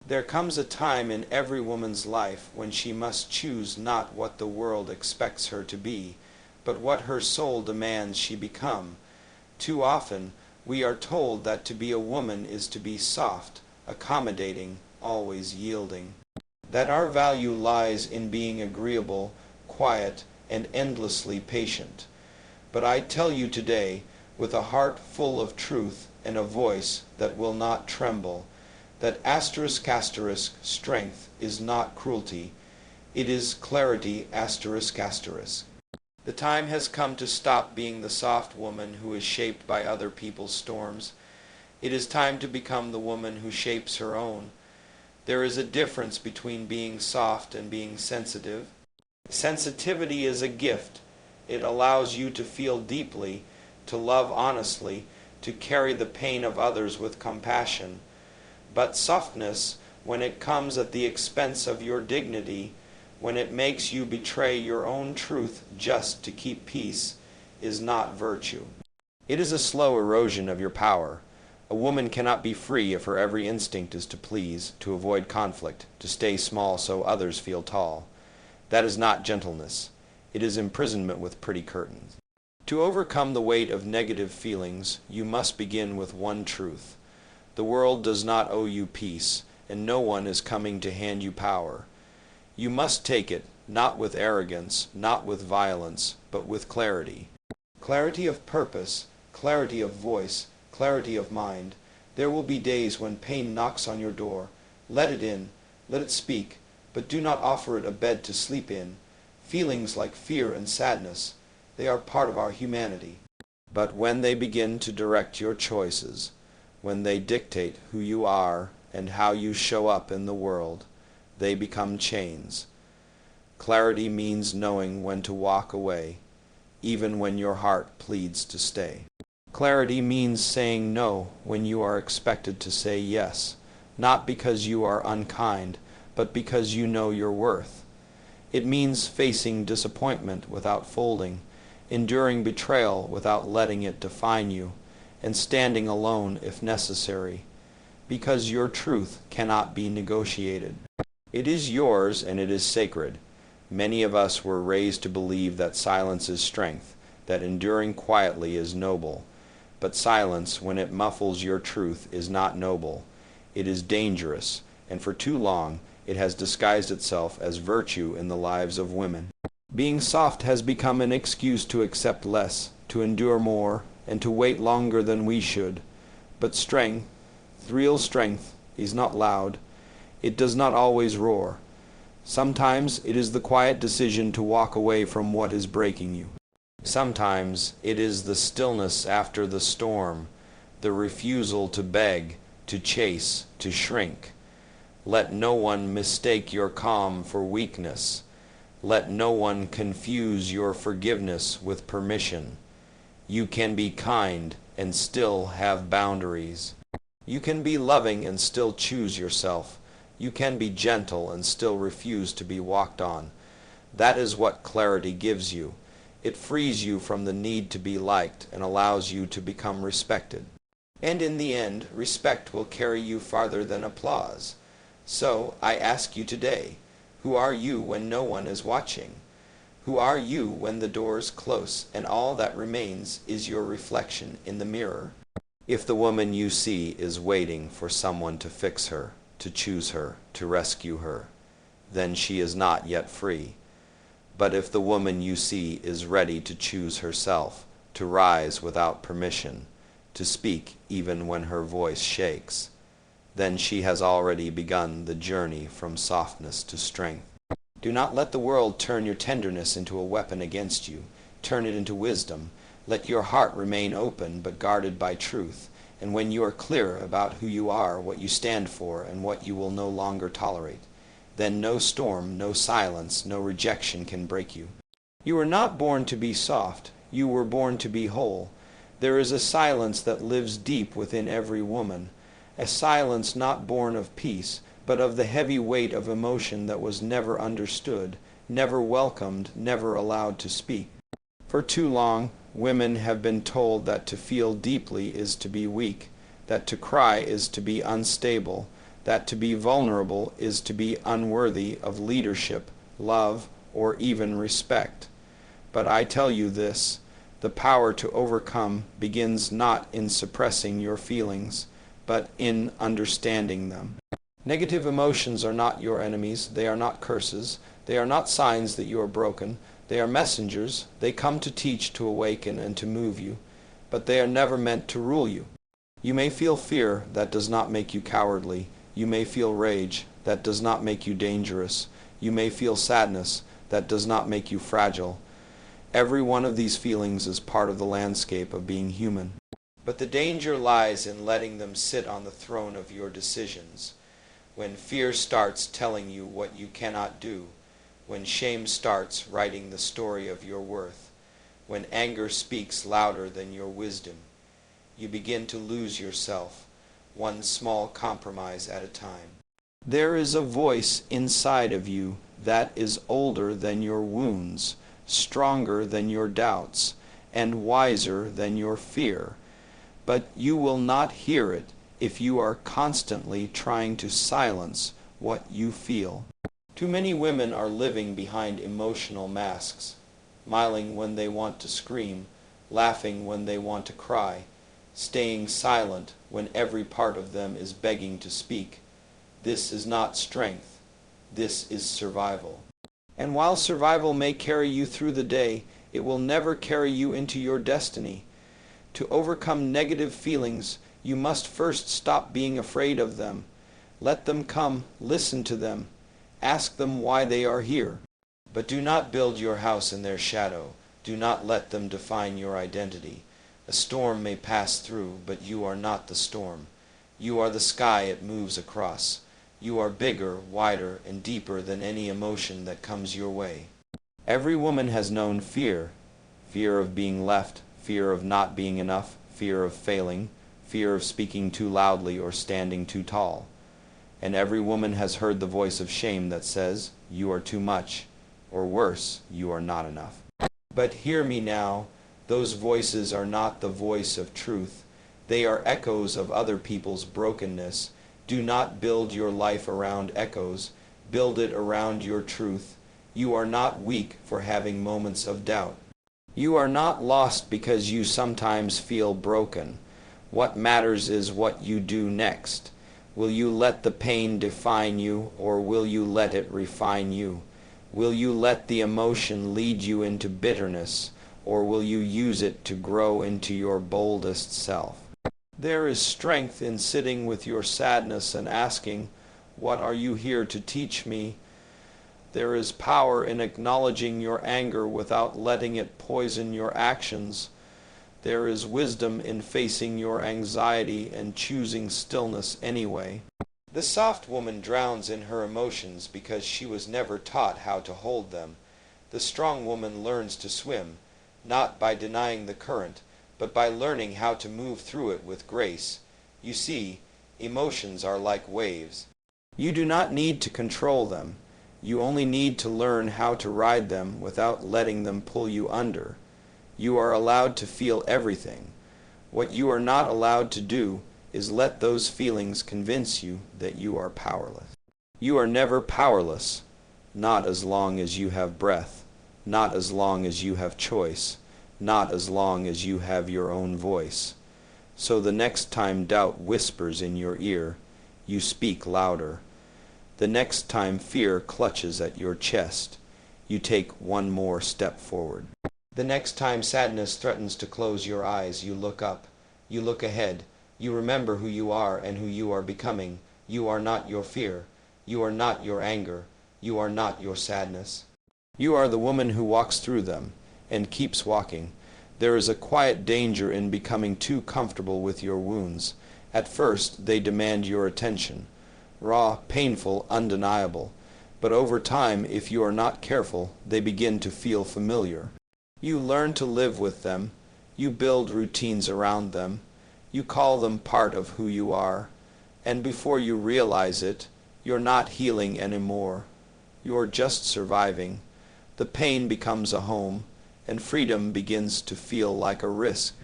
There comes a time in every woman's life when she must choose not what the world expects her to be, but what her soul demands she become. Too often, we are told that to be a woman is to be soft, accommodating, always yielding. That our value lies in being agreeable, quiet, and endlessly patient. But I tell you today, with a heart full of truth and a voice that will not tremble, that *** strength is not cruelty, it is clarity ***. The time has come to stop being the soft woman who is shaped by other people's storms. It is time to become the woman who shapes her own. There is a difference between being soft and being sensitive. Sensitivity is a gift. It allows you to feel deeply, to love honestly, to carry the pain of others with compassion. But softness, when it comes at the expense of your dignity, when it makes you betray your own truth just to keep peace, is not virtue. It is a slow erosion of your power. A woman cannot be free if her every instinct is to please, to avoid conflict, to stay small so others feel tall. That is not gentleness. It is imprisonment with pretty curtains. To overcome the weight of negative feelings, you must begin with one truth. The world does not owe you peace, and no one is coming to hand you power. You must take it, not with arrogance, not with violence, but with clarity. Clarity of purpose, clarity of voice, clarity of mind. There will be days when pain knocks on your door. Let it in, let it speak, but do not offer it a bed to sleep in. Feelings like fear and sadness, they are part of our humanity. But when they begin to direct your choices, when they dictate who you are and how you show up in the world, they become chains. Clarity means knowing when to walk away, even when your heart pleads to stay. Clarity means saying no when you are expected to say yes, not because you are unkind, but because you know your worth. It means facing disappointment without folding, enduring betrayal without letting it define you, and standing alone if necessary, because your truth cannot be negotiated. It is yours and it is sacred. Many of us were raised to believe that silence is strength, that enduring quietly is noble. But silence, when it muffles your truth, is not noble. It is dangerous, and for too long it has disguised itself as virtue in the lives of women. Being soft has become an excuse to accept less, to endure more, and to wait longer than we should. But strength, real strength, is not loud. It does not always roar. Sometimes it is the quiet decision to walk away from what is breaking you. Sometimes it is the stillness after the storm, the refusal to beg, to chase, to shrink. Let no one mistake your calm for weakness. Let no one confuse your forgiveness with permission. You can be kind and still have boundaries. You can be loving and still choose yourself. You can be gentle and still refuse to be walked on. That is what clarity gives you. It frees you from the need to be liked and allows you to become respected. And in the end, respect will carry you farther than applause. So, I ask you today, who are you when no one is watching? Who are you when the door is close and all that remains is your reflection in the mirror? If the woman you see is waiting for someone to fix her, to choose her, to rescue her, then she is not yet free. But if the woman you see is ready to choose herself, to rise without permission, to speak even when her voice shakes, then she has already begun the journey from softness to strength. Do not let the world turn your tenderness into a weapon against you. Turn it into wisdom. Let your heart remain open but guarded by truth. And when you are clear about who you are, what you stand for, and what you will no longer tolerate, then no storm, no silence, no rejection can break you. You were not born to be soft. You were born to be whole. There is a silence that lives deep within every woman, a silence not born of peace, but of the heavy weight of emotion that was never understood, never welcomed, never allowed to speak. For too long, women have been told that to feel deeply is to be weak, that to cry is to be unstable, that to be vulnerable is to be unworthy of leadership, love, or even respect. But I tell you this, the power to overcome begins not in suppressing your feelings, but in understanding them. Negative emotions are not your enemies. They are not curses. They are not signs that you are broken. They are messengers. They come to teach, to awaken, and to move you. But they are never meant to rule you. You may feel fear. That does not make you cowardly. You may feel rage. That does not make you dangerous. You may feel sadness. That does not make you fragile. Every one of these feelings is part of the landscape of being human. But the danger lies in letting them sit on the throne of your decisions. When fear starts telling you what you cannot do, when shame starts writing the story of your worth, when anger speaks louder than your wisdom, you begin to lose yourself, one small compromise at a time. There is a voice inside of you that is older than your wounds, stronger than your doubts, and wiser than your fear. But you will not hear it if you are constantly trying to silence what you feel. Too many women are living behind emotional masks, smiling when they want to scream, laughing when they want to cry, staying silent when every part of them is begging to speak. This is not strength. This is survival. And while survival may carry you through the day, it will never carry you into your destiny. To overcome negative feelings, you must first stop being afraid of them. Let them come, listen to them, ask them why they are here. But do not build your house in their shadow. Do not let them define your identity. A storm may pass through, but you are not the storm. You are the sky it moves across. You are bigger, wider, and deeper than any emotion that comes your way. Every woman has known fear. Fear of being left, fear of not being enough, fear of failing, fear of speaking too loudly or standing too tall. And every woman has heard the voice of shame that says, "You are too much," or worse, "You are not enough." But hear me now, those voices are not the voice of truth. They are echoes of other people's brokenness. Do not build your life around echoes. Build it around your truth. You are not weak for having moments of doubt. You are not lost because you sometimes feel broken. What matters is what you do next. Will you let the pain define you, or will you let it refine you? Will you let the emotion lead you into bitterness, or will you use it to grow into your boldest self? There is strength in sitting with your sadness and asking, "What are you here to teach me?" There is power in acknowledging your anger without letting it poison your actions. There is wisdom in facing your anxiety and choosing stillness anyway. The soft woman drowns in her emotions because she was never taught how to hold them. The strong woman learns to swim, not by denying the current, but by learning how to move through it with grace. You see, emotions are like waves. You do not need to control them. You only need to learn how to ride them without letting them pull you under. You are allowed to feel everything. What you are not allowed to do is let those feelings convince you that you are powerless. You are never powerless, not as long as you have breath, not as long as you have choice, not as long as you have your own voice. So the next time doubt whispers in your ear, you speak louder. The next time fear clutches at your chest, you take one more step forward. The next time sadness threatens to close your eyes, you look up, you look ahead, you remember who you are and who you are becoming. You are not your fear, you are not your anger, you are not your sadness. You are the woman who walks through them and keeps walking. There is a quiet danger in becoming too comfortable with your wounds. At first, they demand your attention. Raw, painful, undeniable. But over time, if you are not careful, they begin to feel familiar. You learn to live with them. You build routines around them. You call them part of who you are. And before you realize it, you're not healing anymore. You're just surviving. The pain becomes a home, and freedom begins to feel like a risk.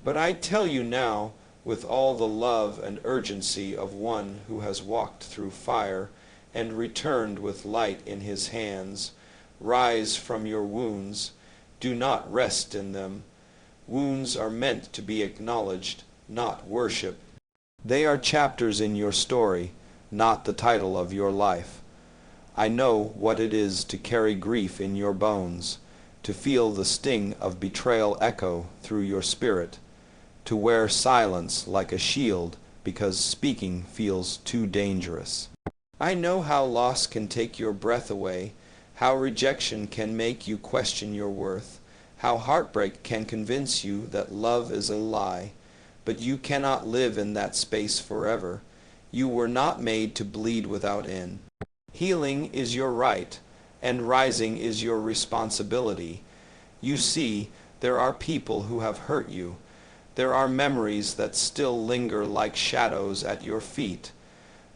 But I tell you now, with all the love and urgency of one who has walked through fire and returned with light in his hands. Rise from your wounds. Do not rest in them. Wounds are meant to be acknowledged, not worshipped. They are chapters in your story, not the title of your life. I know what it is to carry grief in your bones, to feel the sting of betrayal echo through your spirit, to wear silence like a shield because speaking feels too dangerous. I know how loss can take your breath away, how rejection can make you question your worth, how heartbreak can convince you that love is a lie, but you cannot live in that space forever. You were not made to bleed without end. Healing is your right, and rising is your responsibility. You see, there are people who have hurt you. There are memories that still linger like shadows at your feet.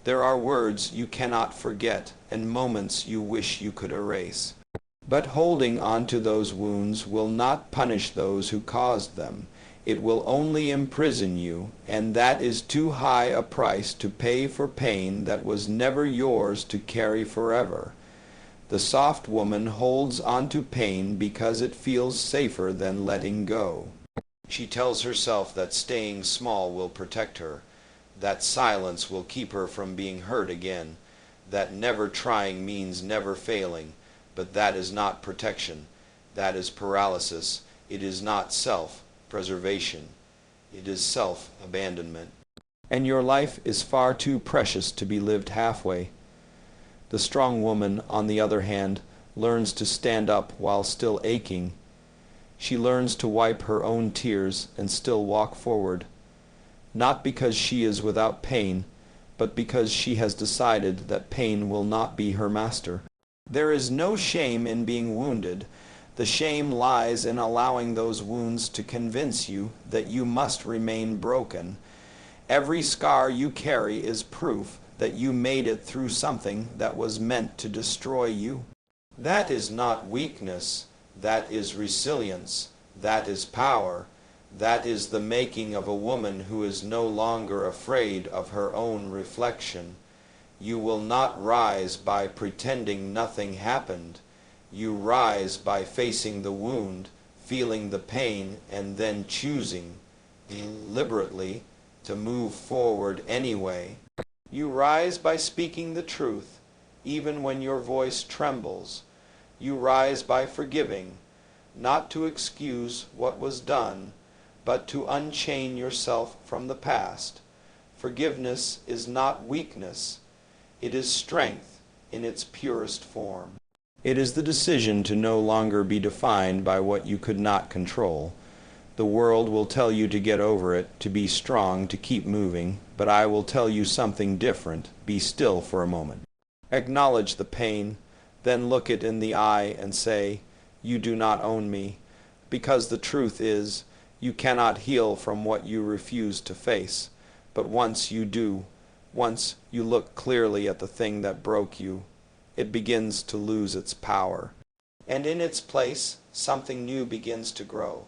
There are words you cannot forget and moments you wish you could erase. But holding on to those wounds will not punish those who caused them. It will only imprison you, and that is too high a price to pay for pain that was never yours to carry forever. The soft woman holds onto pain because it feels safer than letting go. She tells herself that staying small will protect her, that silence will keep her from being hurt again, that never trying means never failing, but that is not protection. That is paralysis. It is not self-preservation. It is self-abandonment. And your life is far too precious to be lived halfway. The strong woman, on the other hand, learns to stand up while still aching. She learns to wipe her own tears and still walk forward, not because she is without pain, but because she has decided that pain will not be her master. There is no shame in being wounded. The shame lies in allowing those wounds to convince you that you must remain broken. Every scar you carry is proof that you made it through something that was meant to destroy you. That is not weakness. That is resilience. That is power. That is the making of a woman who is no longer afraid of her own reflection. You will not rise by pretending nothing happened. You rise by facing the wound, feeling the pain, and then choosing, deliberately, to move forward anyway. You rise by speaking the truth, even when your voice trembles. You rise by forgiving, not to excuse what was done, but to unchain yourself from the past. Forgiveness is not weakness. It is strength in its purest form. It is the decision to no longer be defined by what you could not control. The world will tell you to get over it, to be strong, to keep moving, but I will tell you something different. Be still for a moment. Acknowledge the pain, then look it in the eye and say, "You do not own me," because the truth is, you cannot heal from what you refuse to face. But once you do, once you look clearly at the thing that broke you, it begins to lose its power. And in its place, something new begins to grow.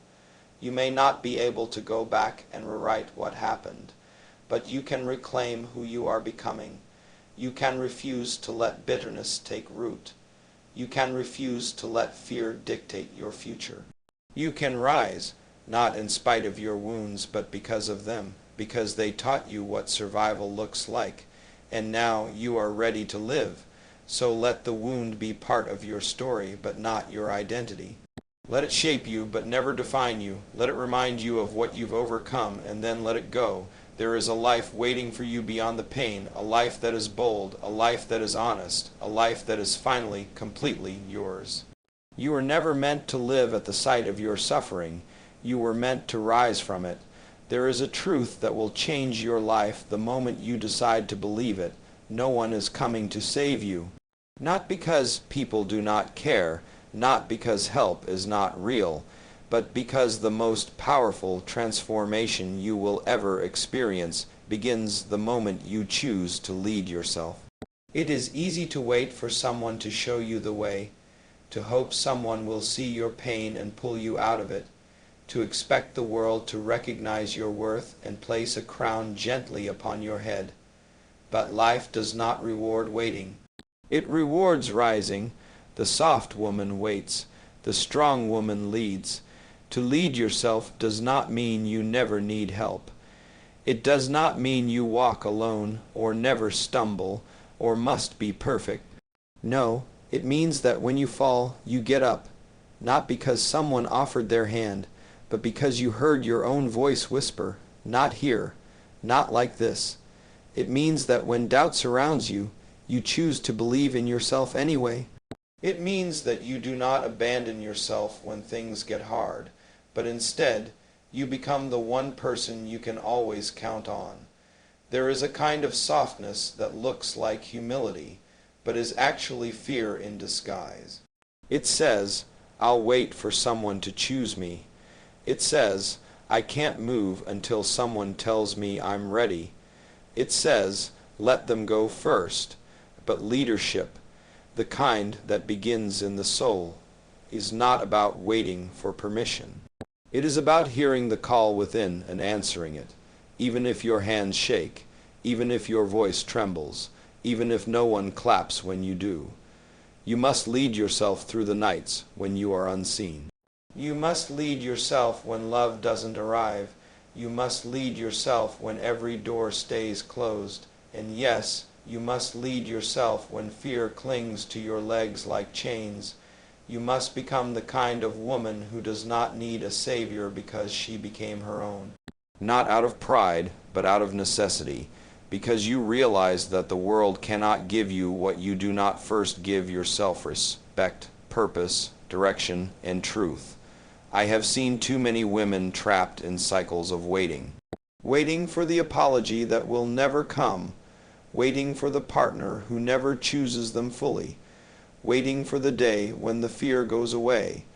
You may not be able to go back and rewrite what happened, but you can reclaim who you are becoming. You can refuse to let bitterness take root. You can refuse to let fear dictate your future. You can rise, not in spite of your wounds, but because of them, because they taught you what survival looks like, and now you are ready to live. So let the wound be part of your story, but not your identity. Let it shape you, but never define you. Let it remind you of what you've overcome, and then let it go. There is a life waiting for you beyond the pain, a life that is bold, a life that is honest, a life that is finally completely yours. You were never meant to live at the sight of your suffering. You were meant to rise from it. There is a truth that will change your life the moment you decide to believe it. No one is coming to save you. Not because people do not care, not because help is not real, but because the most powerful transformation you will ever experience begins the moment you choose to lead yourself. It is easy to wait for someone to show you the way, to hope someone will see your pain and pull you out of it, to expect the world to recognize your worth and place a crown gently upon your head. But life does not reward waiting. It rewards rising. The soft woman waits. The strong woman leads. To lead yourself does not mean you never need help. It does not mean you walk alone, or never stumble, or must be perfect. No, it means that when you fall, you get up, not because someone offered their hand, but because you heard your own voice whisper, "Not here, not like this." It means that when doubt surrounds you, you choose to believe in yourself anyway. It means that you do not abandon yourself when things get hard, but instead, you become the one person you can always count on. There is a kind of softness that looks like humility, but is actually fear in disguise. It says, "I'll wait for someone to choose me." It says, "I can't move until someone tells me I'm ready." It says, "Let them go first." But leadership, the kind that begins in the soul, is not about waiting for permission. It is about hearing the call within and answering it, even if your hands shake, even if your voice trembles, even if no one claps when you do. You must lead yourself through the nights when you are unseen. You must lead yourself when love doesn't arrive. You must lead yourself when every door stays closed. And yes, you must lead yourself when fear clings to your legs like chains. You must become the kind of woman who does not need a savior because she became her own. Not out of pride, but out of necessity, because you realize that the world cannot give you what you do not first give yourself: respect, purpose, direction, and truth. I have seen too many women trapped in cycles of waiting. Waiting for the apology that will never come. Waiting for the partner who never chooses them fully. Waiting for the day when the fear goes away.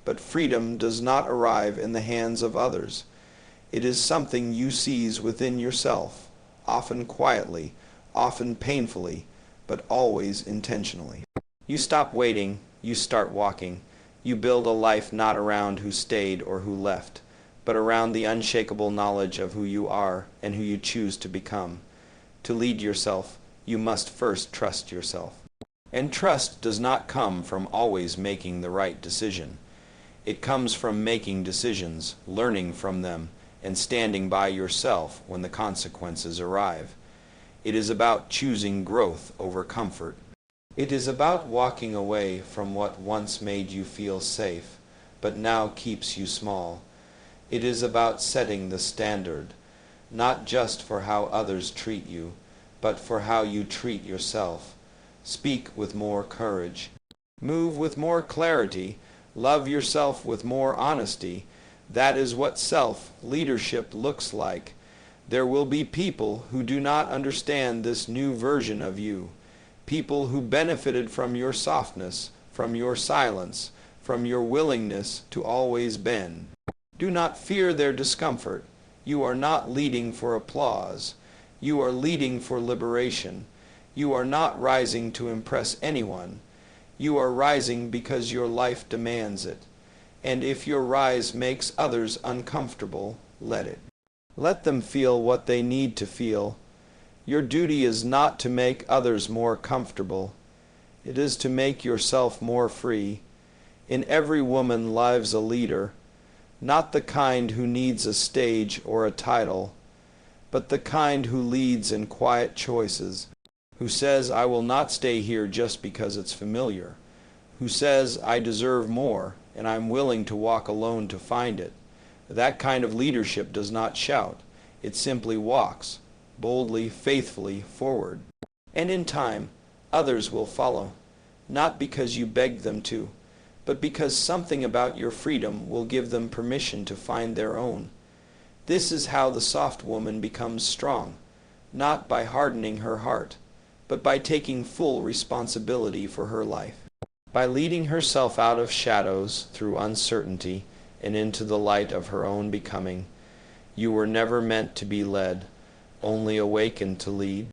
But freedom does not arrive in the hands of others. It is something you seize within yourself, often quietly, often painfully, but always intentionally. You stop waiting, you start walking. You build a life not around who stayed or who left, but around the unshakable knowledge of who you are and who you choose to become. To lead yourself, you must first trust yourself. And trust does not come from always making the right decision. It comes from making decisions, learning from them, and standing by yourself when the consequences arrive. It is about choosing growth over comfort. It is about walking away from what once made you feel safe, but now keeps you small. It is about setting the standard, not just for how others treat you, but for how you treat yourself. Speak with more courage. Move with more clarity. Love yourself with more honesty. That is what self-leadership looks like. There will be people who do not understand this new version of you. People who benefited from your softness, from your silence, from your willingness to always bend. Do not fear their discomfort. You are not leading for applause. You are leading for liberation. You are not rising to impress anyone. You are rising because your life demands it. And if your rise makes others uncomfortable, let it. Let them feel what they need to feel. Your duty is not to make others more comfortable. It is to make yourself more free. In every woman lives a leader, not the kind who needs a stage or a title, but the kind who leads in quiet choices, who says, "I will not stay here just because it's familiar," who says, "I deserve more, and I'm willing to walk alone to find it." That kind of leadership does not shout. It simply walks, boldly, faithfully forward. And in time, others will follow, not because you begged them to, but because something about your freedom will give them permission to find their own. This is how the soft woman becomes strong, not by hardening her heart, but by taking full responsibility for her life. By leading herself out of shadows through uncertainty and into the light of her own becoming. You were never meant to be led, only awakened to lead.